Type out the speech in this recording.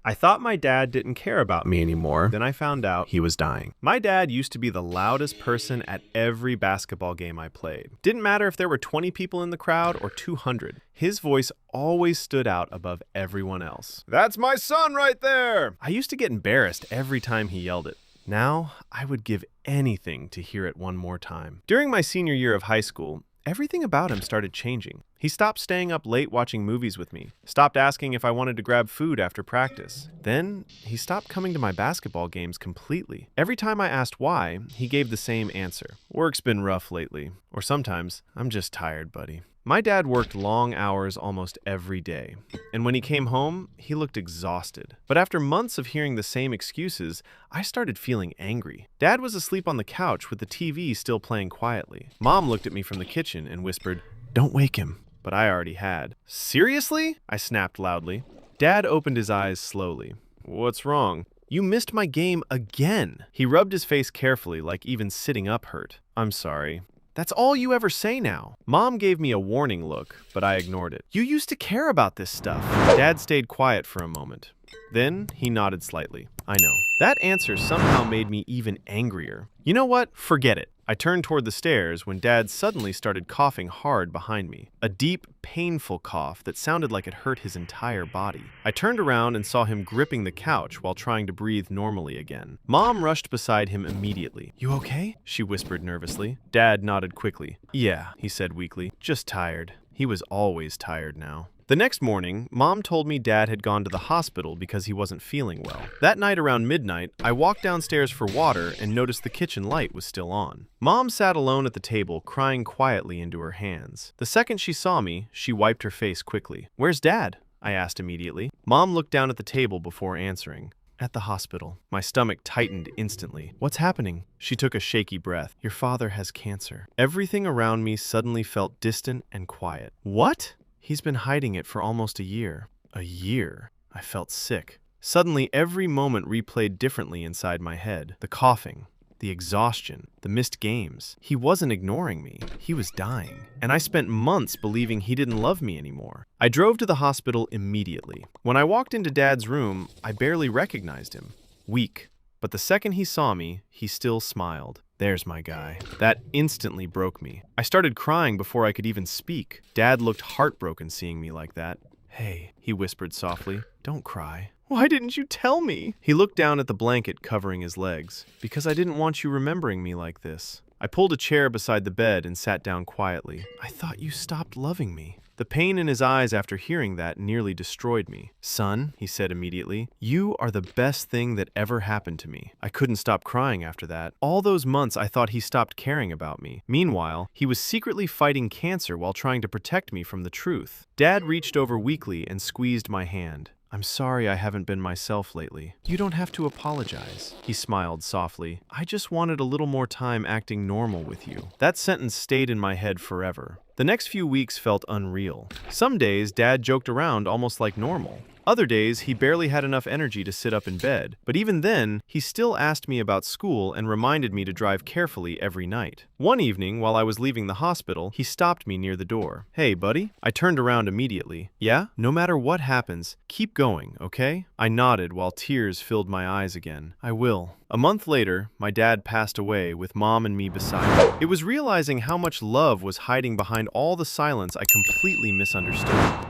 I thought my dad didn't care about me anymore. Then I found out he was dying. My dad used to be the loudest person at every basketball game I played. Didn't matter if there were 20 people in the crowd or 200. His voice always stood out above everyone else. "That's my son right there!" I used to get embarrassed every time he yelled it. Now, I would give anything to hear it one more time. During my senior year of high school, everything about him started changing. He stopped staying up late watching movies with me, stopped asking if I wanted to grab food after practice. Then, he stopped coming to my basketball games completely. Every time I asked why, he gave the same answer. "Work's been rough lately." Or sometimes, "I'm just tired, buddy." My dad worked long hours almost every day, and when he came home, he looked exhausted. But after months of hearing the same excuses, I started feeling angry. Dad was asleep on the couch with the TV still playing quietly. Mom looked at me from the kitchen and whispered, "Don't wake him." But I already had. "Seriously?" I snapped loudly. Dad opened his eyes slowly. "What's wrong?" "You missed my game again." He rubbed his face carefully, like even sitting up hurt. "I'm sorry." "That's all you ever say now." Mom gave me a warning look, but I ignored it. "You used to care about this stuff." Dad stayed quiet for a moment. Then he nodded slightly. "I know." That answer somehow made me even angrier. "You know what? Forget it." I turned toward the stairs when Dad suddenly started coughing hard behind me. A deep, painful cough that sounded like it hurt his entire body. I turned around and saw him gripping the couch while trying to breathe normally again. Mom rushed beside him immediately. "You okay?" she whispered nervously. Dad nodded quickly. "Yeah," he said weakly. "Just tired." He was always tired now. The next morning, Mom told me Dad had gone to the hospital because he wasn't feeling well. That night around midnight, I walked downstairs for water and noticed the kitchen light was still on. Mom sat alone at the table, crying quietly into her hands. The second she saw me, she wiped her face quickly. "Where's Dad?" I asked immediately. Mom looked down at the table before answering. "At the hospital." My stomach tightened instantly. "What's happening?" She took a shaky breath. "Your father has cancer." Everything around me suddenly felt distant and quiet. "What?" "He's been hiding it for almost a year." A year? I felt sick. Suddenly, every moment replayed differently inside my head. The coughing, the exhaustion, the missed games. He wasn't ignoring me. He was dying. And I spent months believing he didn't love me anymore. I drove to the hospital immediately. When I walked into Dad's room, I barely recognized him. Weak. But the second he saw me, he still smiled. "There's my guy." That instantly broke me. I started crying before I could even speak. Dad looked heartbroken seeing me like that. "Hey," he whispered softly, "don't cry." "Why didn't you tell me?" He looked down at the blanket covering his legs. "Because I didn't want you remembering me like this." I pulled a chair beside the bed and sat down quietly. "I thought you stopped loving me." The pain in his eyes after hearing that nearly destroyed me. "Son," he said immediately, "you are the best thing that ever happened to me." I couldn't stop crying after that. All those months I thought he stopped caring about me. Meanwhile, he was secretly fighting cancer while trying to protect me from the truth. Dad reached over weakly and squeezed my hand. "I'm sorry I haven't been myself lately." "You don't have to apologize." He smiled softly. "I just wanted a little more time acting normal with you." That sentence stayed in my head forever. The next few weeks felt unreal. Some days, Dad joked around almost like normal. Other days, he barely had enough energy to sit up in bed. But even then, he still asked me about school and reminded me to drive carefully every night. One evening, while I was leaving the hospital, he stopped me near the door. "Hey, buddy." I turned around immediately. "Yeah? No matter what happens, keep going, okay?" I nodded while tears filled my eyes again. "I will." A month later, my dad passed away with Mom and me beside him. It was realizing how much love was hiding behind all the silence I completely misunderstood.